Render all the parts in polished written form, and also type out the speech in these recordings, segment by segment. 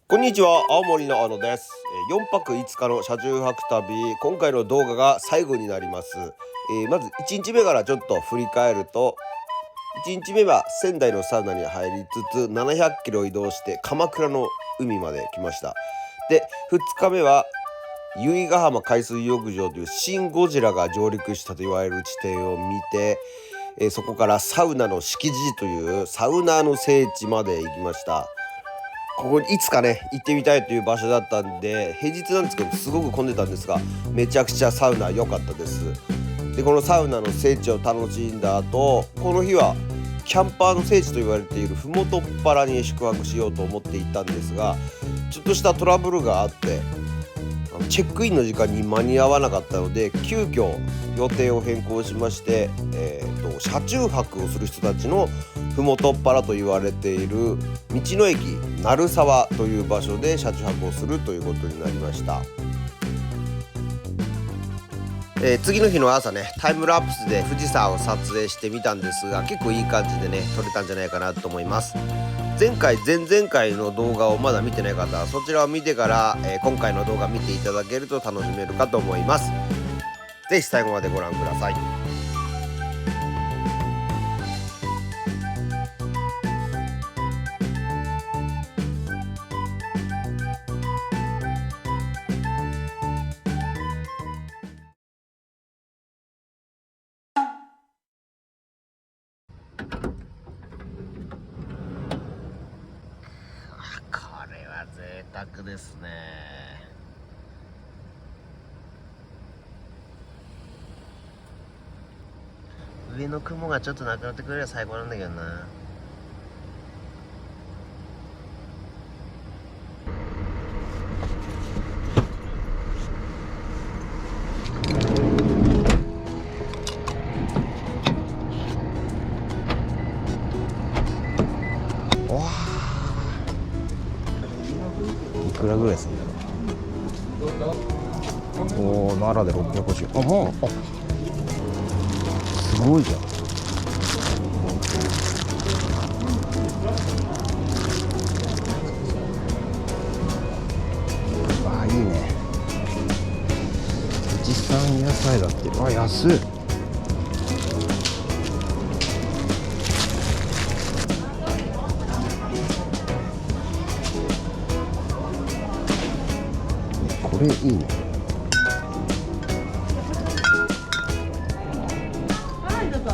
こんにちは、青森のあのです。4泊5日の車中泊旅、今回の動画が最後になります。まず1日目からちょっと振り返ると、1日目は仙台のサウナに入りつつ700キロ移動して鎌倉の海まで来ました。で、2日目は由比ヶ浜海水浴場というシン・ゴジラが上陸したと言われる地点を見て、そこからサウナの敷地というサウナーの聖地まで行きました。ここにいつかね行ってみたいという場所だったんで、平日なんですけどすごく混んでたんですが、めちゃくちゃサウナ良かったです。で、このサウナの聖地を楽しんだ後、この日はキャンパーの聖地と言われている麓っ腹に宿泊しようと思っていたんですが、ちょっとしたトラブルがあって、チェックインの時間に間に合わなかったので、急遽予定を変更しまして、車中泊をする人たちの麓っ腹と言われている道の駅鳴沢という場所で車中泊をするということになりました。次の日の朝ね、タイムラプスで富士山を撮影してみたんですが、結構いい感じでね撮れたんじゃないかなと思います。前回前々回の動画をまだ見てない方はそちらを見てから、今回の動画見ていただけると楽しめるかと思います。ぜひ最後までご覧ください。これは贅沢ですね。上の雲がちょっとなくなってくれれば最高なんだけどな。わあ、いくらぐらいするんだろう。おお、奈良で650。すごいじゃん。あ、いいね。富士山野菜だって。あ、安い。これいいね。はい、どうぞ。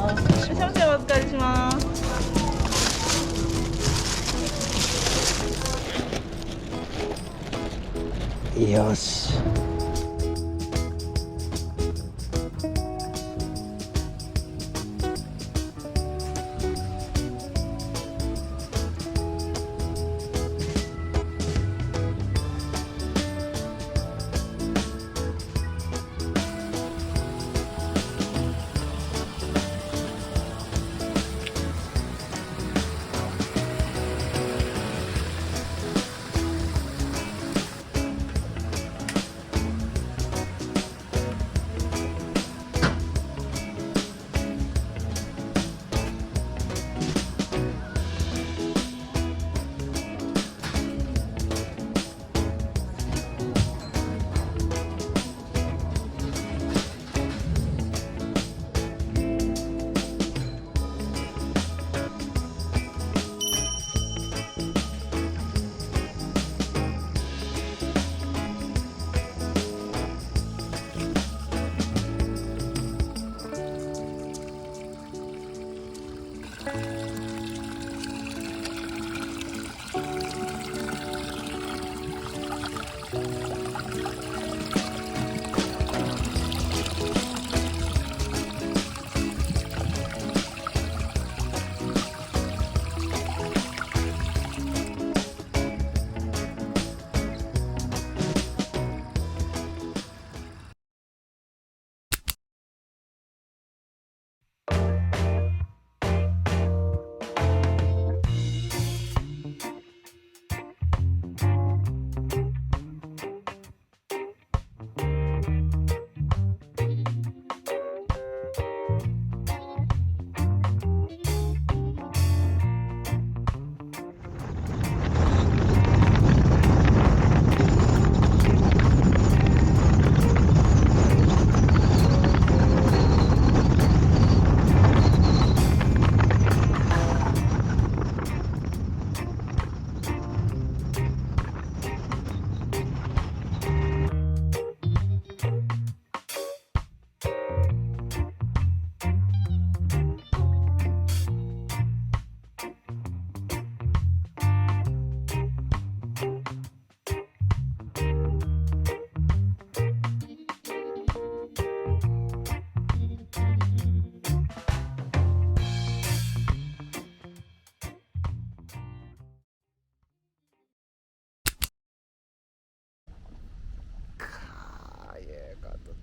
少々お疲れします。よし。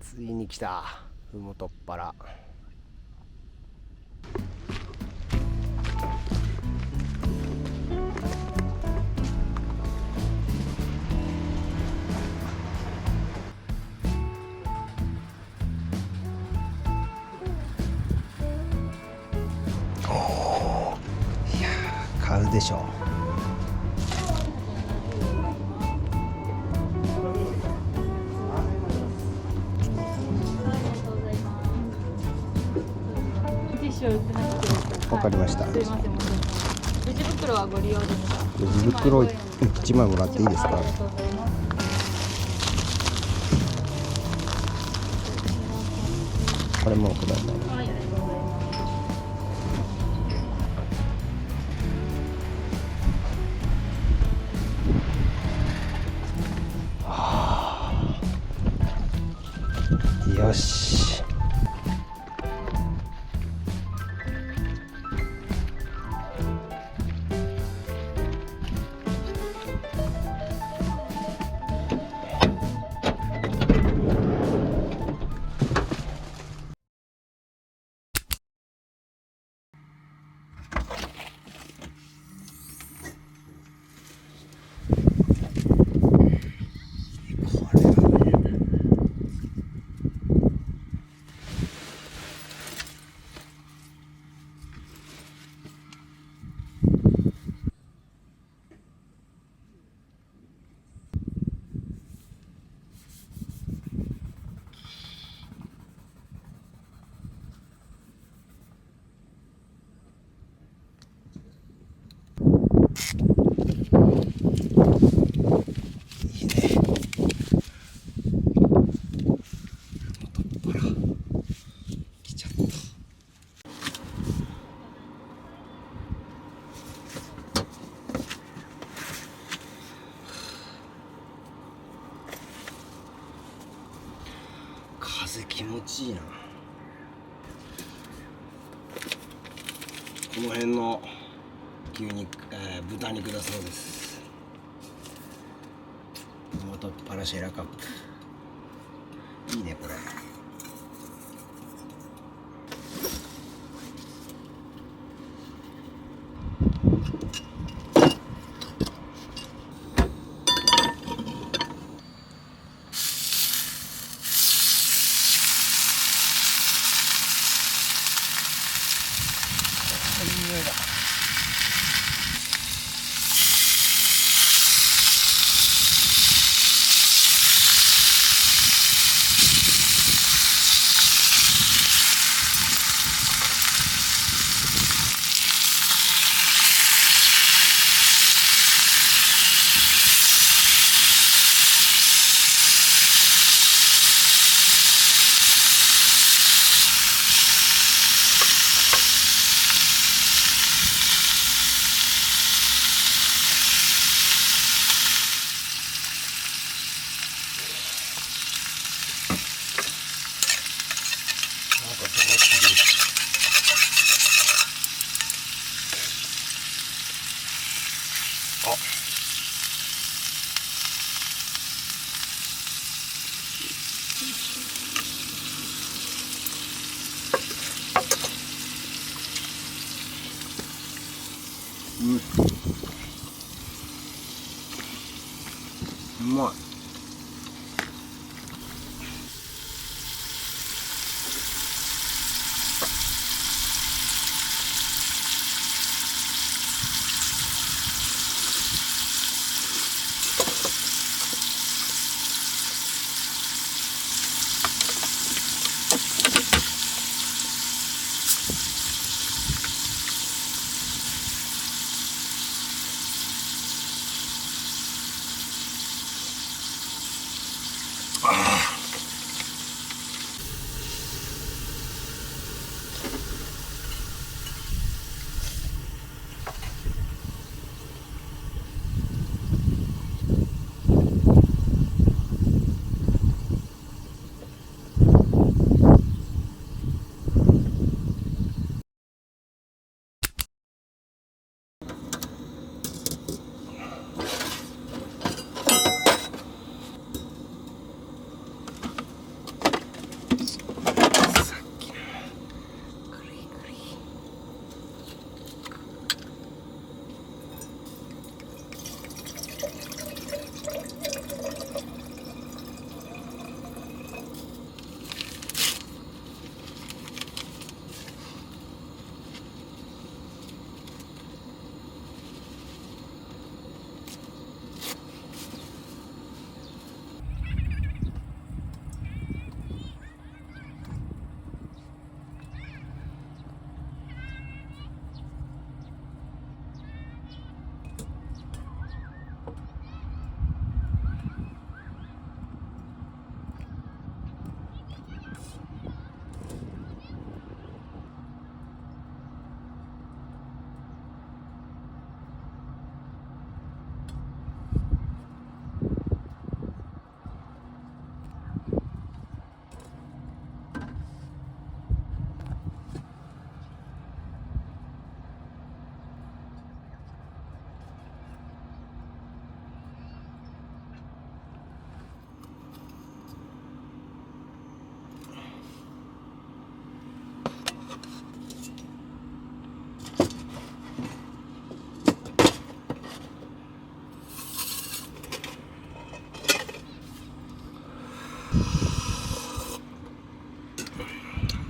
ついに来た、ふもとっぱら。いやー、買うでしょ。わかりました。すいません、レジ袋はご利用ですか？レジ袋1枚もらっていいですか？ありがとうございます。これもください。はい、ありがとうございます。よし。風気持ちいいな。この辺の牛肉、豚肉だそうです。ふもとっぱらシェラカップ、いいねこれ。うまい。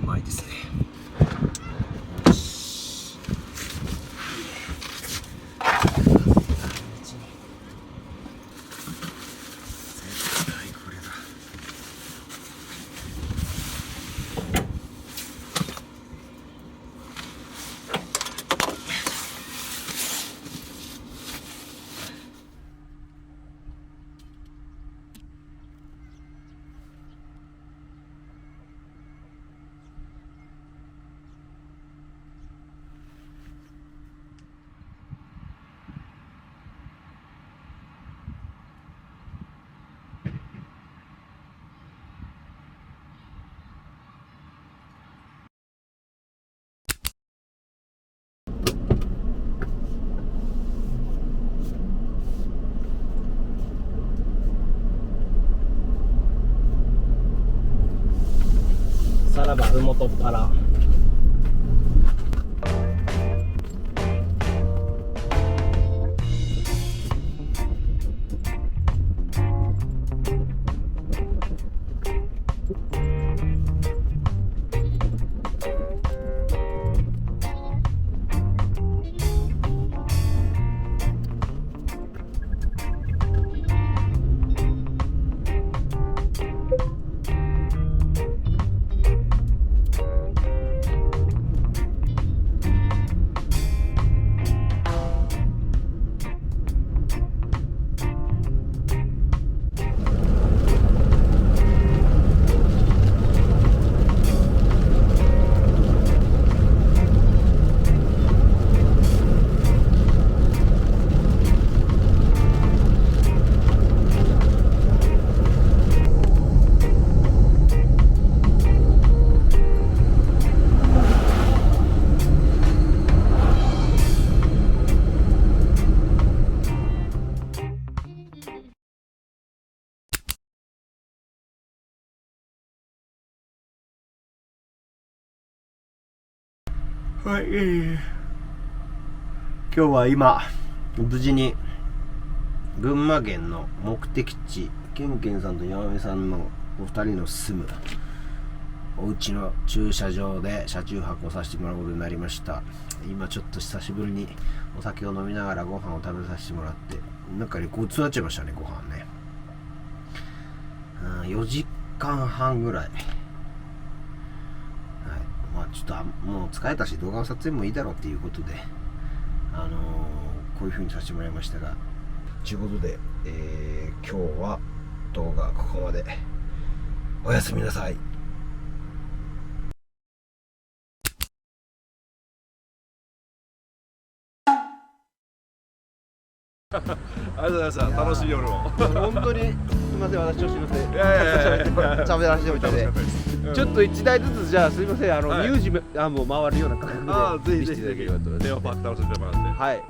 うまいですね。さらばふもとっぱら。はい、今日は今無事に群馬県の目的地、ケンケンさんと山目さんのお二人の住むお家の駐車場で車中泊をさせてもらうことになりました。今ちょっと久しぶりにお酒を飲みながらご飯を食べさせてもらって、なんかねごちそうになっちゃいましたね。ご飯ね、4時間半ぐらい。まあちょっともう疲れたし動画の撮影もいいだろうっていうことでこういう風にさせてもらいましたが、ということで、今日は動画ここまで。おやすみなさい。ありがとうございました。楽しい夜を。本当にすみません、私調子乗っていや喋らせておいてね。ちょっと1台ずつじゃあすみません、はいミュージアムを回るような感覚で見せていただければと思います。テーマパーク楽しんでもらって。はい。はい。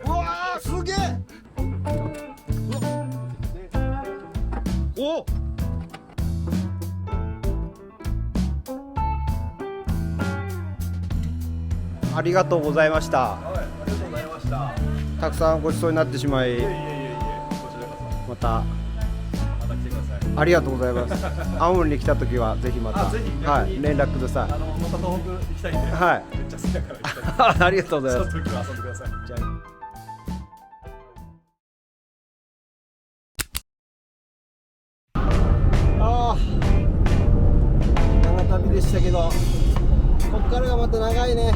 うわーすげえ。お。ありがとうございました。はい、ありがとうございました。たくさんごちそうになってしまい、こちらこまたそ。また来てください。ありがとうございます。青森に来た時はぜひまた、ぜひはい連絡ください。また東北行きたいんで。はいめっちゃ好きだから行きたい。ありがとうございます。その時は遊んでください。じゃあ長旅でしたけど、こっからがまた長いね。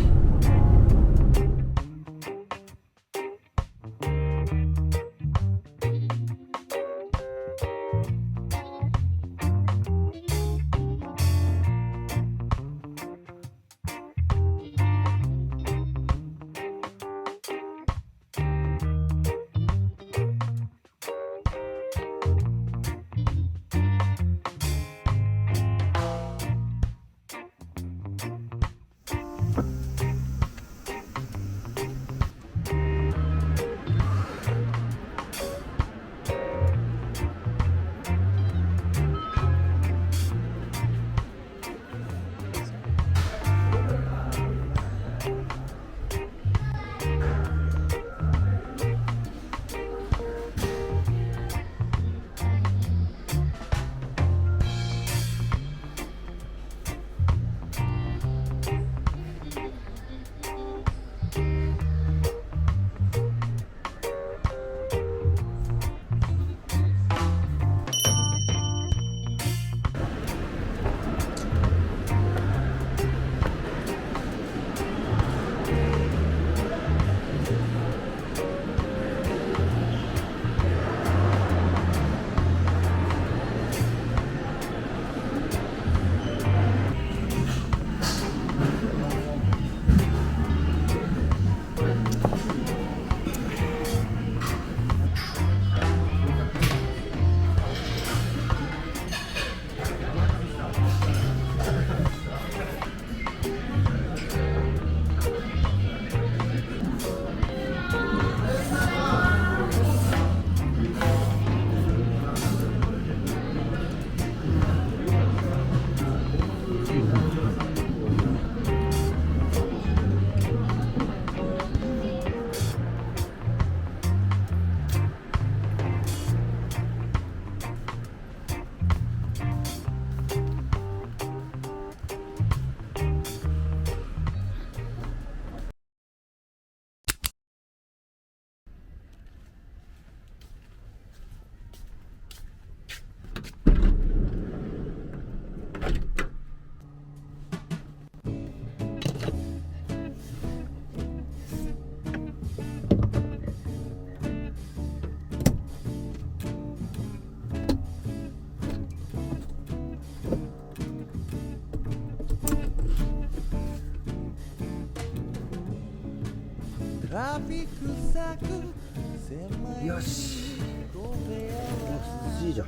よし、涼しいじゃん。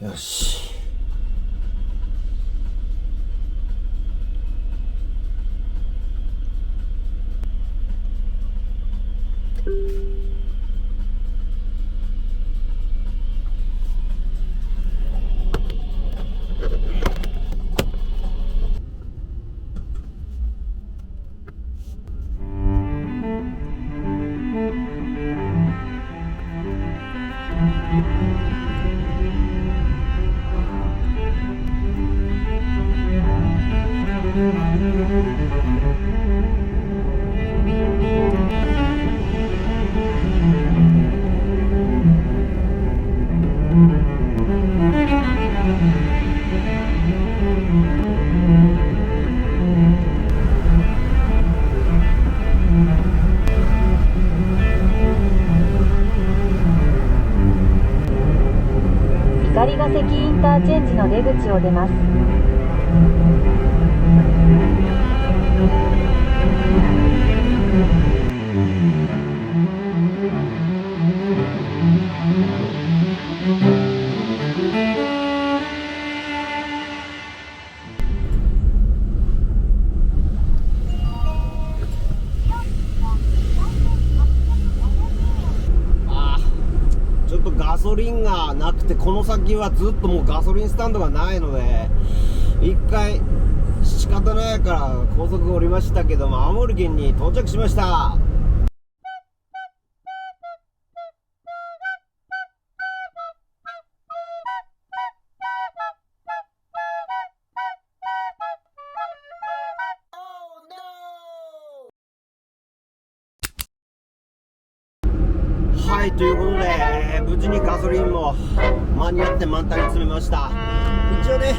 よし、光ヶ関インターチェンジの出口を出ます。ちょっとガソリンがなくて、この先はずっともうガソリンスタンドがないので、一回仕方ないから高速降りましたけども、青森県に到着しました。はい、ということで、無事にガソリンも間に合って満タンに詰めました。一応ね、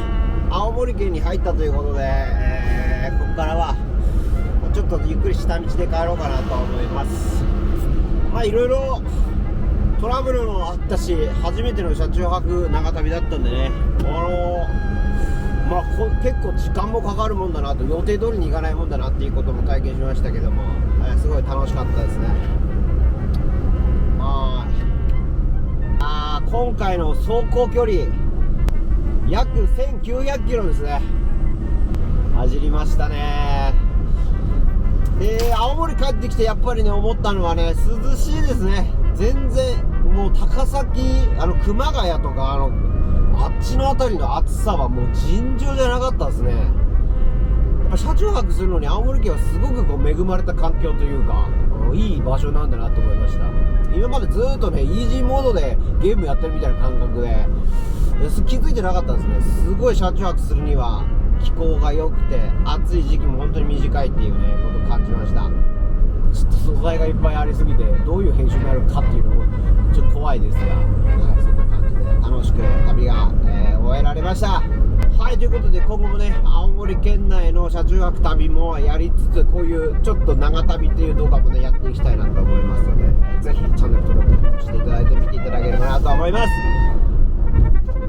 青森県に入ったということで、ここからはちょっとゆっくり下道で帰ろうかなと思います。まあいろいろトラブルもあったし、初めての車中泊長旅だったんでね、結構時間もかかるもんだなと、予定通りに行かないもんだなっていうことも体験しましたけども、すごい楽しかったですね。今回の走行距離約1900キロですね。走りましたね。青森帰ってきてやっぱりね思ったのはね、涼しいですね。全然もう高崎、熊谷とかあっちの辺りの暑さはもう尋常じゃなかったですね。やっぱ車中泊するのに青森県はすごく恵まれた環境というか、いい場所なんだなと思いました。今までずっとねイージーモードでゲームやってるみたいな感覚で気づいてなかったんですね。すごい車中泊するには気候が良くて、暑い時期も本当に短いっていうねことを感じました。ちょっと素材がいっぱいありすぎてどういう編集になるかっていうのもちょっと怖いですが、そんな感じで楽しく旅が、終えられました。はい、ということで今後もね青森県内の車中泊旅もやりつつ、こういうちょっと長旅っていう動画もねやっていきたいなと思いますので、ぜひチャンネル登録していただいて見ていただければなと思います。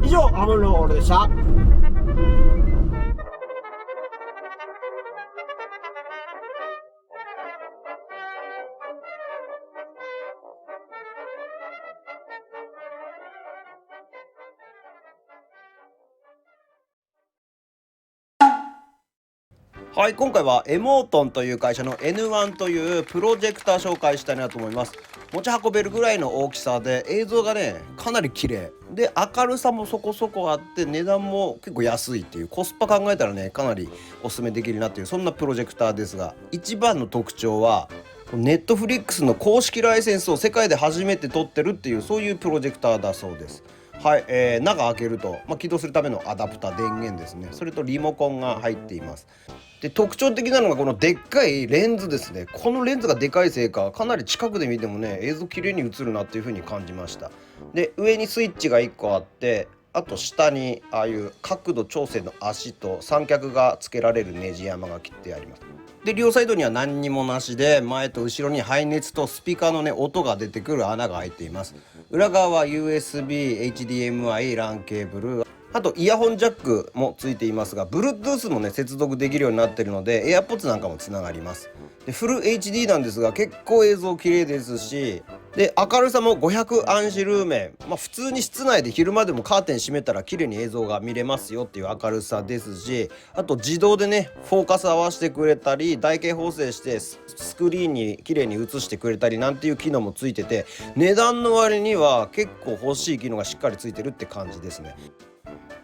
以上、青森のオールでした。はい、今回はエモートンという会社の N1 というプロジェクター紹介したいなと思います。持ち運べるぐらいの大きさで、映像がねかなり綺麗で、明るさもそこそこあって、値段も結構安いっていう、コスパ考えたらねかなりおすすめできるなっていう、そんなプロジェクターですが、一番の特徴はネットフリックスの公式ライセンスを世界で初めて取ってるっていう、そういうプロジェクターだそうです。はい、中開けると、起動するためのアダプター、電源ですね、それとリモコンが入っています。で、特徴的なのがこのでっかいレンズですね。このレンズがでかいせいか、かなり近くで見てもね映像綺麗に映るなっていう風に感じました。で、上にスイッチが1個あって、あと下にああいう角度調整の足と三脚が付けられるネジ山が切ってあります。で、両サイドには何にもなしで、前と後ろに排熱とスピーカーのね音が出てくる穴が開いています。裏側は USB、HDMI、LAN ケーブル、あとイヤホンジャックもついていますが、 Bluetooth もね接続できるようになっているので AirPods なんかもつながります。で、フル HD なんですが結構映像綺麗ですし、で明るさも500アンシルーメン、普通に室内で昼間でもカーテン閉めたら綺麗に映像が見れますよっていう明るさですし、あと自動でねフォーカス合わせてくれたり、台形補正してスクリーンに綺麗に映してくれたりなんていう機能もついてて、値段の割には結構欲しい機能がしっかりついてるって感じですね。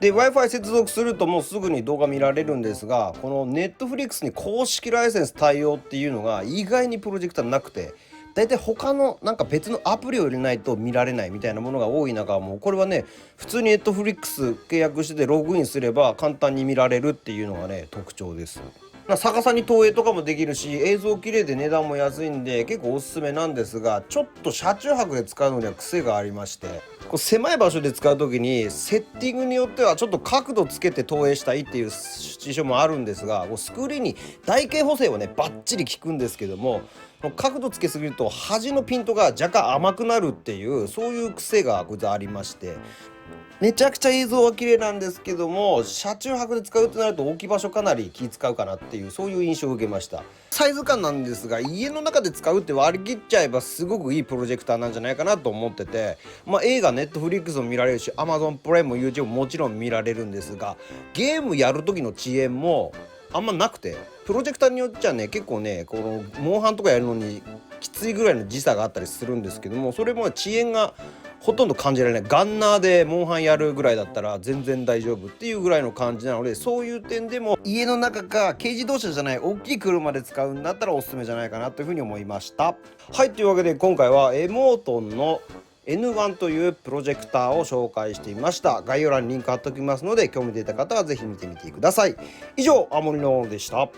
で Wi-Fi 接続するともうすぐに動画見られるんですが、この Netflix に公式ライセンス対応っていうのが意外にプロジェクターなくて、だいたい他のなんか別のアプリを入れないと見られないみたいなものが多い中、もうこれはね普通に Netflix 契約してログインすれば簡単に見られるっていうのがね特徴です。逆さに投影とかもできるし、映像綺麗で値段も安いんで結構おすすめなんですが、ちょっと車中泊で使うのには癖がありまして、こう狭い場所で使う時にセッティングによってはちょっと角度つけて投影したいっていうシチュエーションもあるんですが、スクリーンに台形補正はねバッチリ効くんですけども、角度つけすぎると端のピントが若干甘くなるっていう、そういう癖がこいつありまして、めちゃくちゃ映像は綺麗なんですけども、車中泊で使うとなると置き場所かなり気使うかなっていう、そういう印象を受けました。サイズ感なんですが、家の中で使うって割り切っちゃえばすごくいいプロジェクターなんじゃないかなと思ってて、映画 Netflix も見られるし Amazon プライムも YouTube ももちろん見られるんですが、ゲームやる時の遅延もあんまなくて、プロジェクターによっちゃね結構ねこのモンハンとかやるのにきついぐらいの時差があったりするんですけども、それも遅延がほとんど感じられない。ガンナーでモンハンやるぐらいだったら全然大丈夫っていうぐらいの感じなので、そういう点でも家の中か軽自動車じゃない大きい車で使うんだったらおすすめじゃないかなというふうに思いました。はい、というわけで今回はエモートンの N1 というプロジェクターを紹介してみました。概要欄にリンク貼っておきますので、興味出た方はぜひ見てみてください。以上、青森のでした。